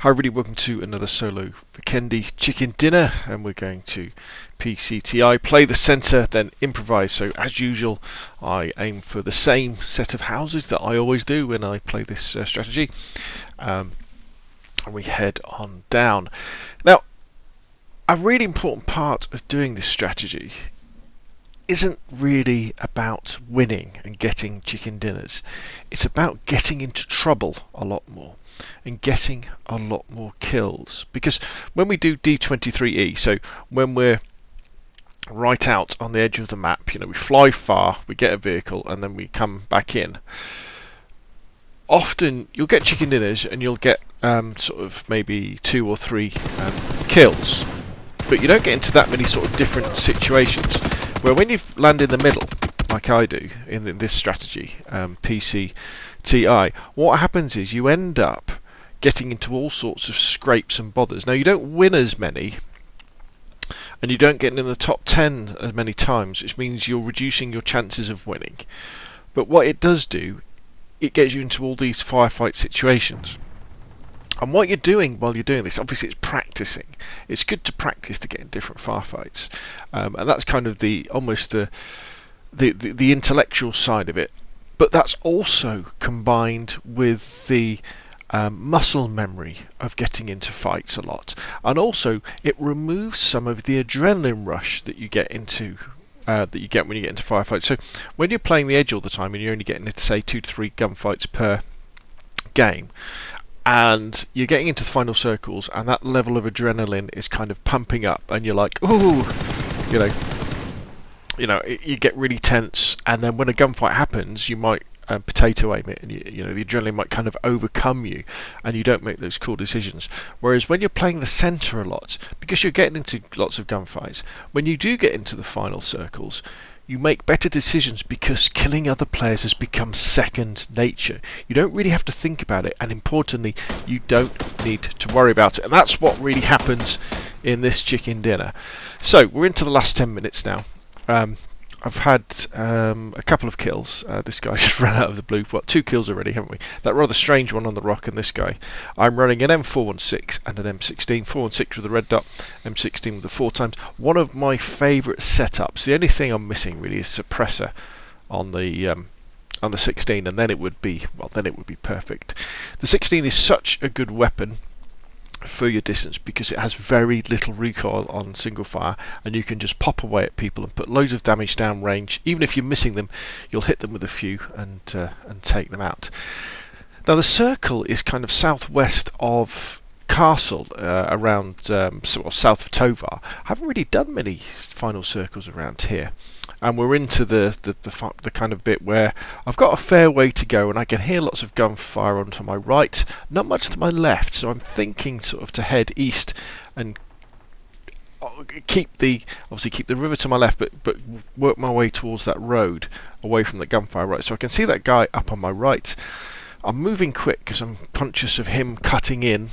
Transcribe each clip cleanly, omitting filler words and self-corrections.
Hi everybody, welcome to another solo Vikendi chicken dinner, and we're going to PCTI, play the Centre Then Improvise. So as usual, I aim for the same set of houses that I always do when I play this strategy, and we head on down. Now, a really important part of doing this strategy isn't really about winning and getting chicken dinners. It's about getting into trouble a lot more and getting a lot more kills. Because when we do D23E, so when we're right out on the edge of the map, we fly far, we get a vehicle, and then we come back in. Often you'll get chicken dinners and you'll get sort of maybe 2 or 3 kills, but you don't get into that many sort of different situations. Where when you land in the middle, like I do in this strategy, PCTI, what happens is you end up getting into all sorts of scrapes and bothers. Now, you don't win as many, and you don't get in the top 10 as many times, which means you're reducing your chances of winning. But what it does do, it gets you into all these firefight situations. And what you're doing while you're doing this, obviously, it's practicing. It's good to practice to get in different firefights, and that's kind of almost the intellectual side of it. But that's also combined with the muscle memory of getting into fights a lot, and also it removes some of the adrenaline rush that you get into. That you get when you get into firefights. So when you're playing the edge all the time and you're only getting into, say, 2 to 3 gunfights per game, and you're getting into the final circles, and that level of adrenaline is kind of pumping up, and you're like, ooh, you get really tense, and then when a gunfight happens, you might potato aim it, and the adrenaline might kind of overcome you, and you don't make those cool decisions. Whereas when you're playing the centre a lot, because you're getting into lots of gunfights, when you do get into the final circles, you make better decisions because killing other players has become second nature. You don't really have to think about it, and importantly, you don't need to worry about it. And that's what really happens in this chicken dinner. So we're into the last 10 minutes now. I've had a couple of kills. This guy just ran out of the blue. What, 2 kills already, haven't we? That rather strange one on the rock and this guy. I'm running an M416 and an M16. 416 with the red dot, M16 with the 4 times. One of my favourite setups. The only thing I'm missing really is suppressor on the 16, and then it would be perfect. The 16 is such a good weapon for your distance because it has very little recoil on single fire, and you can just pop away at people and put loads of damage down range. Even if you're missing them, you'll hit them with a few and take them out. Now, the circle is kind of southwest of Castle, around sort of south of Tovar. I haven't really done many final circles around here, and we're into the kind of bit where I've got a fair way to go, and I can hear lots of gunfire onto my right, not much to my left. So I'm thinking sort of to head east and keep the river to my left, but work my way towards that road away from the gunfire right. So I can see that guy up on my right. I'm moving quick because I'm conscious of him cutting in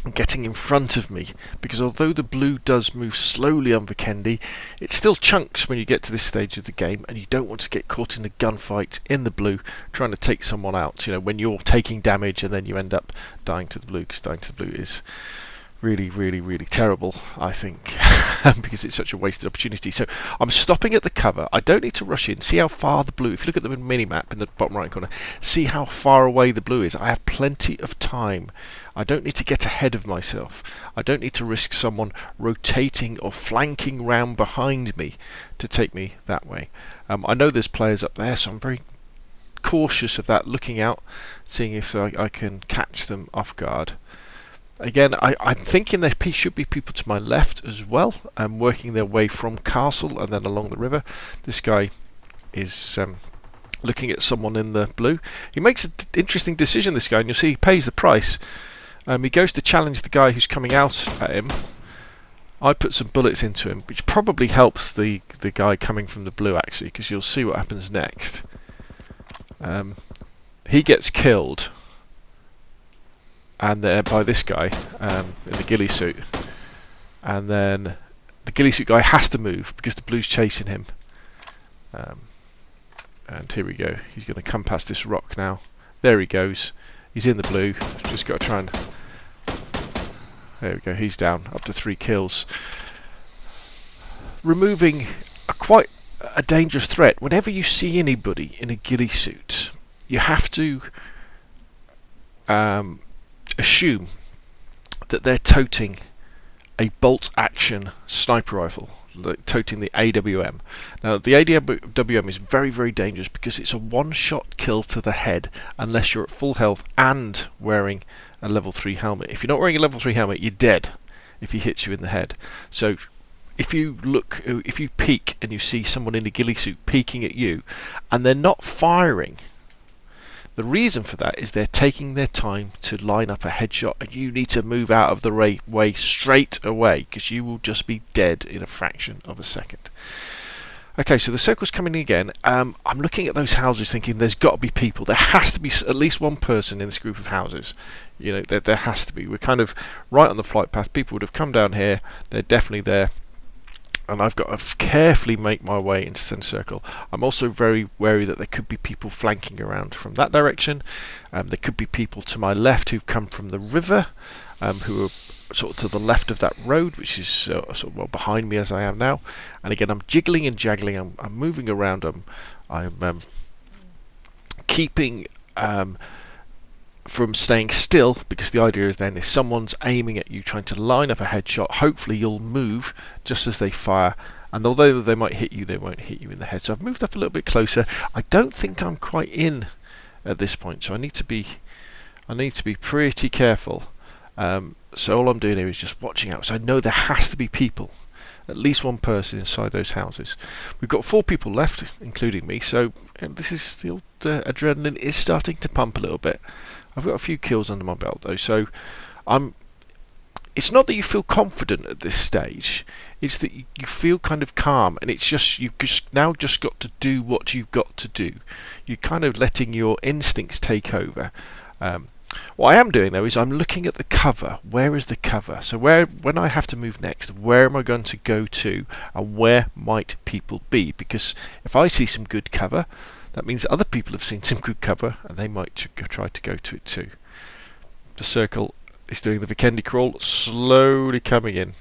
and getting in front of me, because although the blue does move slowly on Vikendi, it still chunks when you get to this stage of the game, and you don't want to get caught in a gunfight in the blue trying to take someone out, when you're taking damage and then you end up dying to the blue, because dying to the blue is really, really, really terrible, I think, because it's such a wasted opportunity. So I'm stopping at the cover. I don't need to rush in. See how far the blue, if you look at the mini-map in the bottom right corner, see how far away the blue is. I have plenty of time. I don't need to get ahead of myself. I don't need to risk someone rotating or flanking round behind me to take me that way. I know there's players up there, so I'm very cautious of that, looking out, seeing if I can catch them off guard. Again, I'm thinking there should be people to my left as well, working their way from Castle and then along the river. This guy is looking at someone in the blue. He makes an interesting decision, this guy, and you'll see he pays the price. He goes to challenge the guy who's coming out at him. I put some bullets into him, which probably helps the guy coming from the blue, actually, because you'll see what happens next. He gets killed, and by this guy in the ghillie suit, and then the ghillie suit guy has to move because the blue's chasing him. And here we go. He's going to come past this rock now. There he goes. He's in the blue. Just got to try and There we go, he's down, up to 3 kills. Removing quite a dangerous threat. Whenever you see anybody in a ghillie suit, you have to assume that they're toting a bolt action sniper rifle, toting the AWM. Now the AWM is very, very dangerous because it's a one-shot kill to the head unless you're at full health and wearing a level 3 helmet. If you're not wearing a level 3 helmet, you're dead if he hits you in the head. So if you peek and you see someone in a ghillie suit peeking at you and they're not firing, the reason for that is they're taking their time to line up a headshot, and you need to move out of the way straight away because you will just be dead in a fraction of a second. Okay, so the circle's coming in again. I'm looking at those houses thinking there's got to be people. There has to be at least one person in this group of houses. You know, there has to be. We're kind of right on the flight path. People would have come down here. They're definitely there. And I've got to carefully make my way into centre circle. I'm also very wary that there could be people flanking around from that direction. There could be people to my left who've come from the river, who are sort of to the left of that road, which is sort of well behind me as I am now. And again, I'm jiggling and jaggling. I'm moving around. I'm keeping from staying still, because the idea is then if someone's aiming at you trying to line up a headshot, hopefully you'll move just as they fire, and although they might hit you, they won't hit you in the head. So I've moved up a little bit closer. I don't think I'm quite in at this point, so I need to be pretty careful. So all I'm doing here is just watching out. So I know there has to be people, at least one person inside those houses. We've got 4 people left, including me, so this is the old adrenaline is starting to pump a little bit. I've got a few kills under my belt though, so it's not that you feel confident at this stage, it's that you feel kind of calm, and it's just you've now just got to do what you've got to do. You're kind of letting your instincts take over. What I am doing though is I'm looking at the cover. Where is the cover? So when I have to move next, where am I going to go to, and where might people be? Because if I see some good cover, that means other people have seen some good cover and they might try to go to it too. The circle is doing the Vikendi crawl, slowly coming in.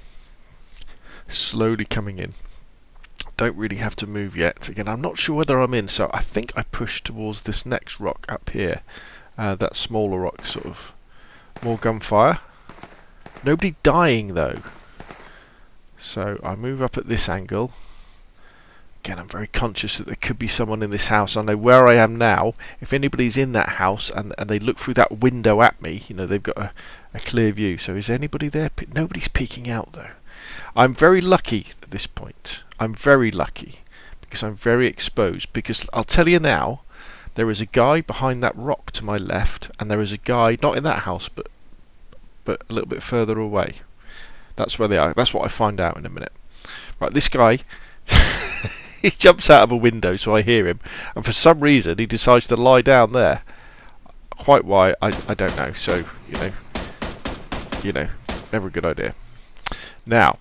Slowly coming in. Don't really have to move yet. Again, I'm not sure whether I'm in, so I think I push towards this next rock up here. That smaller rock, sort of more gunfire. Nobody dying though. So I move up at this angle. Again, I'm very conscious that there could be someone in this house. I know where I am now. If anybody's in that house and they look through that window at me, you know, they've got a clear view. So is anybody there? Nobody's peeking out though. I'm very lucky at this point. I'm very lucky because I'm very exposed. Because I'll tell you now, there is a guy behind that rock to my left, and there is a guy not in that house, but a little bit further away. That's where they are. That's what I find out in a minute. Right, this guy, he jumps out of a window, so I hear him, and for some reason he decides to lie down there. Quite why, I don't know. So you know, never a good idea. Now,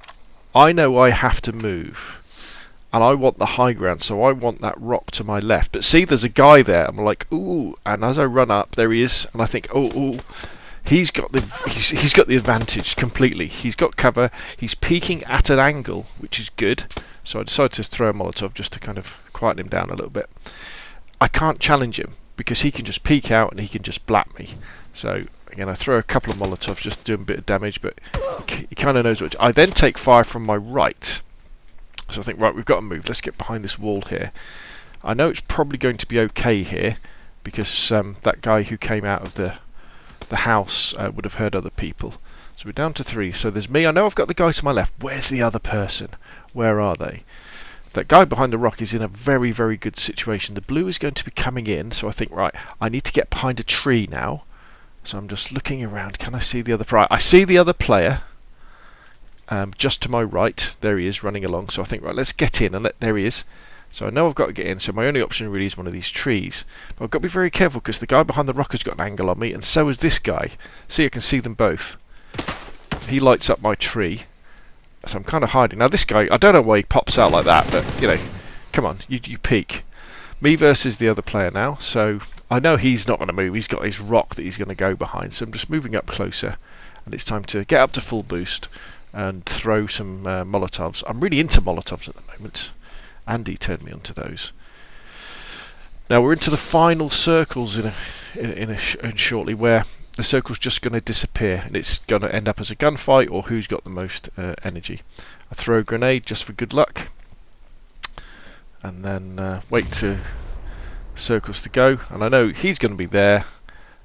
I know I have to move. And I want the high ground, so I want that rock to my left. But see, there's a guy there. I'm like, ooh, and as I run up, there he is, and I think, oh, he's got the advantage completely. He's got cover. He's peeking at an angle, which is good. So I decided to throw a Molotov just to kind of quieten him down a little bit. I can't challenge him because he can just peek out and he can just blap me. So again, I throw a couple of Molotovs just to do him a bit of damage, but he kind of knows what. I then take fire from my right. So I think, right, we've got to move. Let's get behind this wall here. I know it's probably going to be okay here because that guy who came out of the house would have heard other people. So we're down to 3. So there's me. I know I've got the guy to my left. Where's the other person? Where are they? That guy behind the rock is in a very, very good situation. The blue is going to be coming in. So I think, right, I need to get behind a tree now. So I'm just looking around. Can I see the other player? I see the other player. Just to my right, there he is running along. So I think, right, let's get in, and there he is. So I know I've got to get in. So my only option really is one of these trees. But I've got to be very careful because the guy behind the rock has got an angle on me, and so has this guy. See, I can see them both. He lights up my tree, so I'm kind of hiding. Now this guy, I don't know why he pops out like that, but you know, come on, you peek. Me versus the other player now. So I know he's not going to move. He's got his rock that he's going to go behind. So I'm just moving up closer. and it's time to get up to full boost and throw some Molotovs. I'm really into Molotovs at the moment. Andy turned me onto those. Now we're into the final circles in shortly, where the circle's just going to disappear and it's going to end up as a gunfight, or who's got the most energy. I throw a grenade just for good luck, and then wait to circles to go, and I know he's going to be there,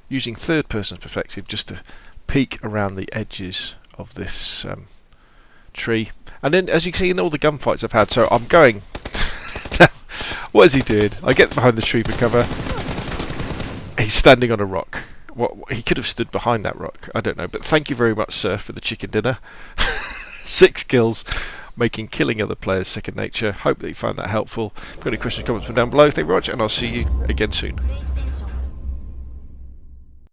using third person perspective just to peek around the edges of this tree. And then, as you can see in all the gunfights I've had, so I'm going what is he doing? I get behind the tree for cover. He's standing on a rock. What, he could have stood behind that rock, I don't know, but thank you very much, sir, for the chicken dinner. 6 kills, making killing other players second nature. Hope that you found that helpful. If you've got any questions or comments, put them down below. Thank you very much, and I'll see you again soon.